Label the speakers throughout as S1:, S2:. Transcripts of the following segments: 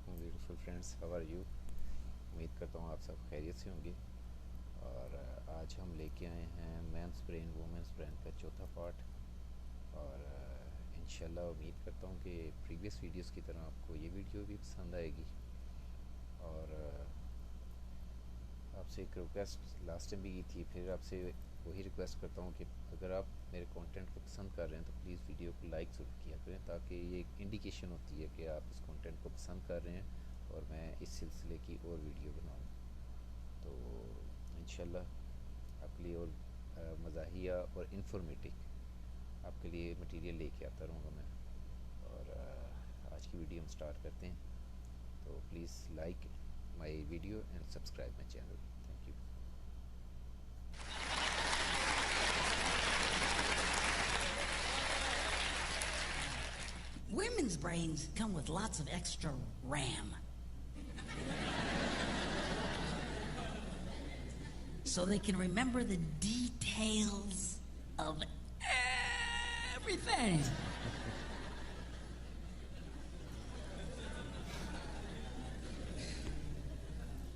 S1: वालेकुम beautiful friends, how are you. उम्मीद करता हूँ आप सब खैरियत से होंगे। और आज हम लेके आए हैं मेंस ब्रेन वुमेंस ब्रेन का चौथा पार्ट। और इंशाल्लाह उम्मीद करता हूँ कि प्रीवियस वीडियोस की तरह आपको ये वीडियो भी पसंद आएगी। और आपसे एक रिक्वेस्ट लास्ट टाइम भी की थी, फिर आपसे वही रिक्वेस्ट करता हूँ कि अगर आप मेरे कंटेंट को पसंद कर रहे हैं तो प्लीज़ वीडियो को लाइक ज़रूर किया करें, ताकि ये एक इंडिकेशन होती है कि आप इस कंटेंट को पसंद कर रहे हैं और मैं इस सिलसिले की और वीडियो बनाऊँ। तो इंशाल्लाह आपके लिए और मज़ाहिया और इंफॉर्मेटिव आपके लिए मटेरियल लेके आता रहूँगा मैं। और आज की वीडियो हम स्टार्ट करते हैं। तो please like my video and subscribe my channel. Thank you.
S2: Women's brains come with lots of extra RAM. So they can remember the details of everything.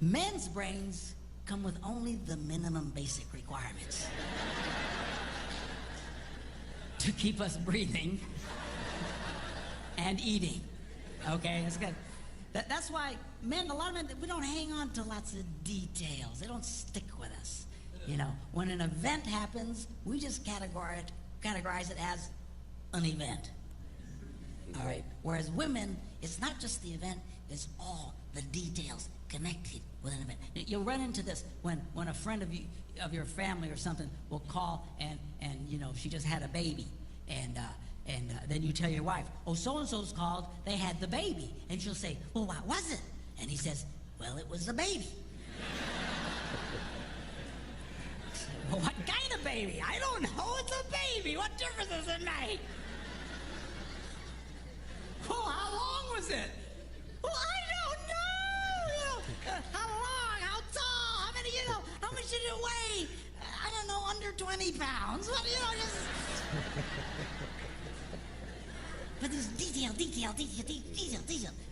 S2: Men's brains come with only the minimum basic requirements to keep us breathing and eating. Okay, that's good. That's why men, a lot of men, we don't hang on to lots of details. They don't stick with us. You know, when an event happens, we just categorize it as an event. All right. Whereas women, it's not just the event, it's all the details connected with an event. You'll run into this when a friend of your family or something will call and you know, she just had a baby. And then you tell your wife, oh, so-and-so's called, they had the baby. And she'll say, well, what was it? And he says, well, it was a baby. Well, what kind of baby? I don't know, it's a baby. What difference does it make? Well, how long was it? Well, I don't know. You know, how long, how tall, how many, you know, how much did it weigh? I don't know, under 20 pounds. Well, you know, just... But there's detail.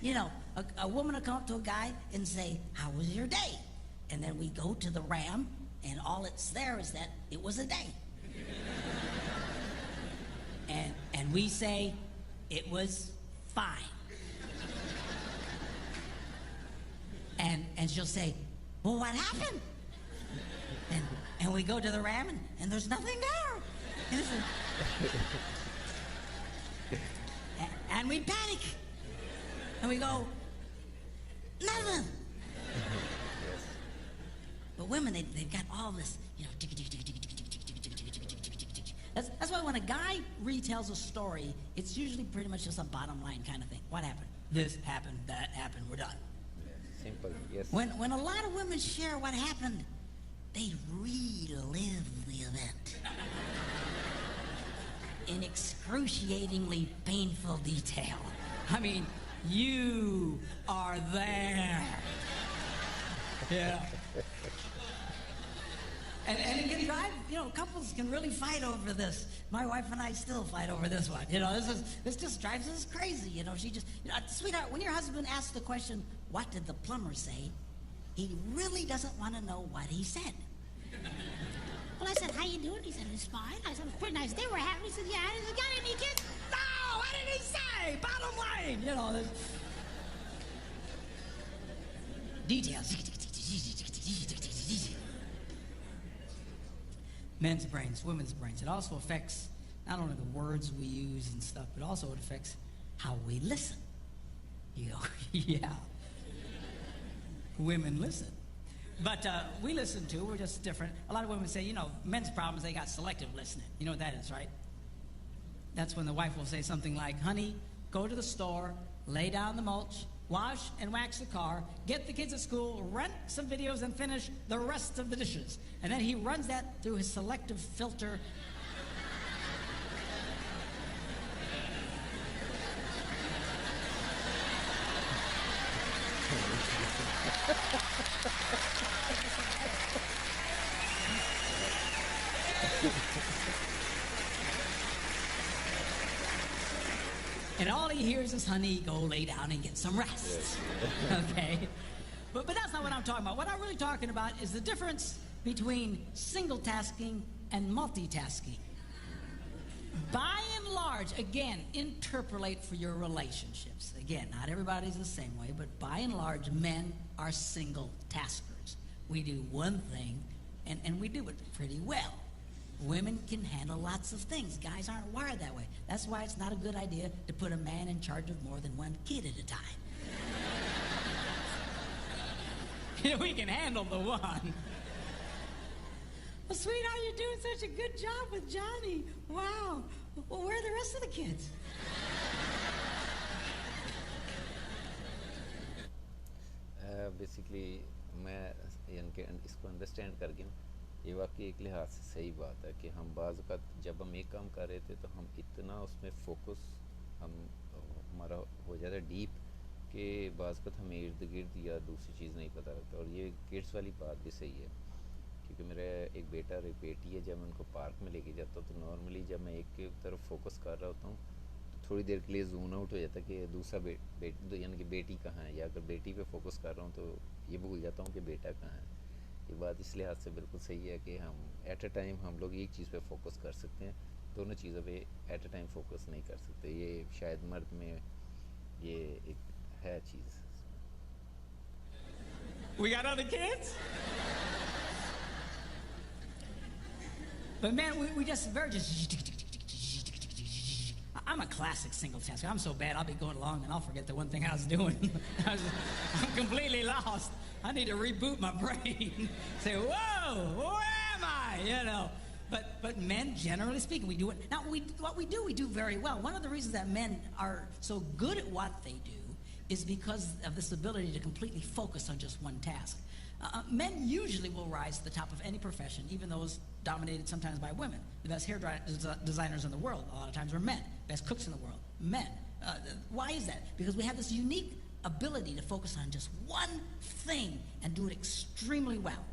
S2: You know, a woman will come up to a guy and say, how was your day? And then we go to the RAM, and all it's there is that it was a day. And we say, it was fine. And she'll say, well, what happened? And we go to the RAM, and there's nothing there. And we panic. And we go, nothing. But women, they've got all this, you know, that's why when a guy retells a story, it's usually pretty much just a bottom line kind of thing. What happened? This happened, that happened, we're done.
S1: Simple, yes.
S2: When a lot of women share what happened, they relive the event in excruciatingly painful detail. I mean, you are there. Yeah. And it can drive, you know, couples can really fight over this. My wife and I still fight over this one. You know, this just drives us crazy. You know, she just, you know, sweetheart, when your husband asks the question, what did the plumber say? He really doesn't want to know what he said. Well, I said, how you doing? He said, it's fine. I said, it was a pretty nice day we're having. He said, yeah. I said, got any kids? No, what did he say? Bottom line, you know. Details. Men's brains, women's brains. It also affects not only the words we use and stuff, but also it affects how we listen. You go, yeah. Women listen. But we listen too, we're just different. A lot of women say, you know, men's problems, they got selective listening. You know what that is, right? That's when the wife will say something like, honey, go to the store, lay down the mulch, wash and wax the car, get the kids at school, rent some videos, and finish the rest of the dishes. And then he runs that through his selective filter. And all he hears is, honey, go lay down and get some rest.
S1: Yes.
S2: Okay? But that's not what I'm talking about. What I'm really talking about is the difference between single tasking and multitasking. By and large, again, interpolate for your relationships. Again, not everybody's the same way, but by and large, men are single taskers. We do one thing, and we do it pretty well. Women can handle lots of things. Guys aren't wired that way. That's why it's not a good idea to put a man in charge of more than one kid at a time. We can handle the one. Well, sweetheart, you're doing such a good job with Johnny. Wow. Well, where are the rest of the kids?
S1: Basically मैं यानी कि इसको understand कर गया हूँ। ये वाकई एक लिहाज से सही बात है कि हम बाज़ वक़्त जब हम एक काम कर रहे थे तो हम इतना उसमें फोकस हमारा हो जाता है डीप कि बाज़ वक़्त हमें इर्द गिर्द या दूसरी चीज़ नहीं पता लगता। और ये किड्स वाली बात भी सही है, क्योंकि मेरा एक बेटा और एक बेटी है। जब मैं उनको पार्क में लेके जाता हूँ तो नॉर्मली जब मैं एक की तरफ फोकस कर रहा होता हूँ तो थोड़ी देर के लिए जून आउट हो जाता है कि दूसरा यानी कि बेटी कहाँ है, या अगर बेटी पे फोकस कर रहा हूँ तो ये भूल जाता हूँ कि बेटा कहाँ है। ये बात इस लिहाज से बिल्कुल सही है कि हम एट अ टाइम हम लोग एक चीज़ पे फोकस कर सकते हैं, दोनों चीज़ों पे एट अ टाइम फोकस नहीं कर सकते। ये शायद मर्द में ये एक है चीज़।
S2: We got other kids? But man, we just very just. I'm a classic single tasker. I'm so bad, I'll be going along and I'll forget the one thing I was doing. I'm completely lost. I need to reboot my brain. Say, whoa, where am I? You know. But men, generally speaking, we do it. Now, what we do very well. One of the reasons that men are so good at what they do is because of this ability to completely focus on just one task. Men usually will rise to the top of any profession, even those dominated sometimes by women. The best hair designers in the world, a lot of times, are men. Best cooks in the world, men. Why is that? Because we have this unique ability to focus on just one thing and do it extremely well.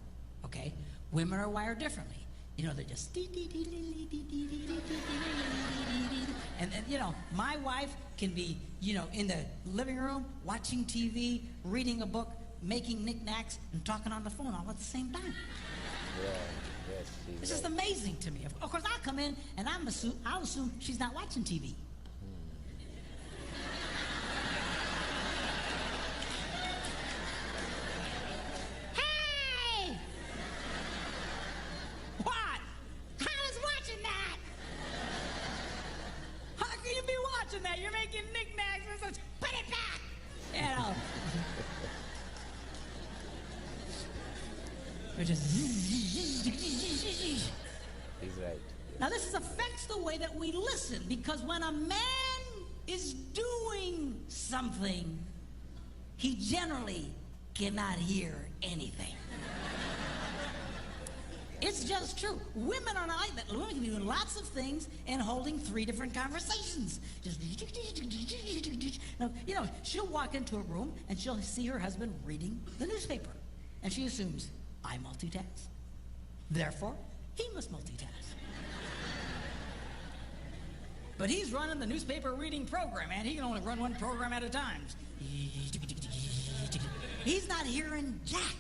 S2: Okay? Women are wired differently. You know, they're just and you know, my wife can be, you know, in the living room watching TV, reading a book, making knickknacks, and talking on the phone all at the same time.
S1: Yeah, yes,
S2: it's just amazing to me. Of course, I'll come in and I'll assume she's not watching TV. Hey! What? I was watching that! How can you be watching that? You're making knickknacks and such. Put it back! You know. We're just.
S1: He's right.
S2: Now this affects the way that we listen, because when a man is doing something, he generally cannot hear anything. It's just true. Women are not like that. Women can be doing lots of things and holding 3 different conversations. Just, now, you know, she'll walk into a room and she'll see her husband reading the newspaper, and she assumes, I multitask. Therefore, he must multitask. But he's running the newspaper reading program, and he can only run one program at a time. He's not hearing jack.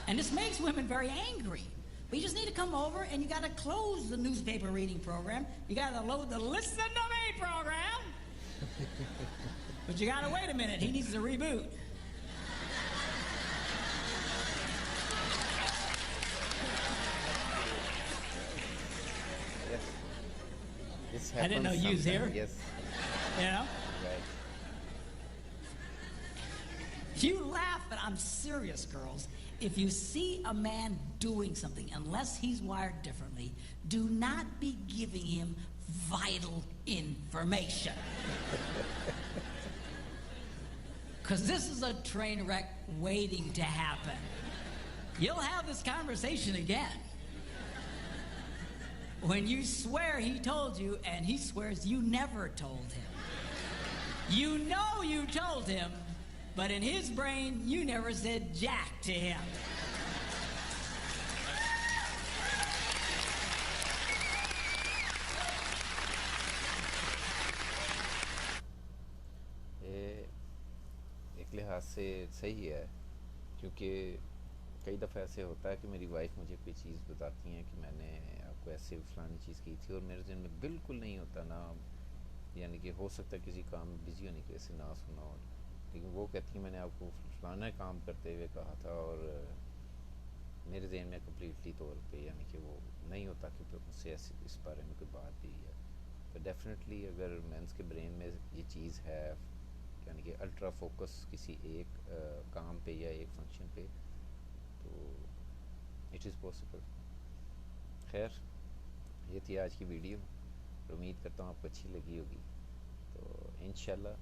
S2: And this makes women very angry. But you just need to come over and you got to close the newspaper reading program. You got to load the Listen to Me program. But you got to wait a minute. He needs to reboot.
S1: Yes.
S2: I didn't know you was here.
S1: Yes.
S2: You know?
S1: Right.
S2: You laugh, but I'm serious, girls. If you see a man doing something, unless he's wired differently, do not be giving him vital information. Because this is a train wreck waiting to happen. You'll have this conversation again. When you swear he told you, and he swears you never told him. You know you told him, but in his brain, you never said jack to him.
S1: लिहाज से सही है, क्योंकि कई दफ़ा ऐसे होता है कि मेरी वाइफ मुझे कोई चीज़ बताती हैं कि मैंने आपको ऐसे फ़लानी चीज़ की थी, और मेरे जहन में बिल्कुल नहीं होता ना, यानी कि हो सकता है किसी काम में बिज़ी होने की वजह से ना सुना हो, लेकिन वो कहती हैं मैंने आपको फ़लाना काम करते हुए कहा था, और मेरे जहन में कम्प्लीटली तौर पे यानी कि वो नहीं होता कि मुझसे ऐसे इस बारे में कोई बात भी है। तो डेफिनेटली अगर मेंस के ब्रेन में ये चीज़ है, यानी कि अल्ट्रा फोकस किसी एक काम पे या एक फंक्शन पे, तो इट इज़ पॉसिबल। खैर, ये थी आज की वीडियो, उम्मीद करता हूँ आपको अच्छी लगी होगी। तो इंशाल्लाह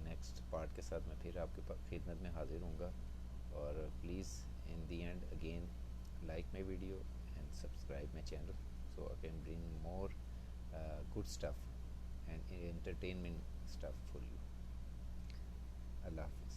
S1: नेक्स्ट पार्ट के साथ मैं फिर आपके खिदमत में हाजिर हूँगा, और please in the and again like my video and subscribe my channel so I can bring more good stuff and entertainment stuff for you. Allah Hafiz.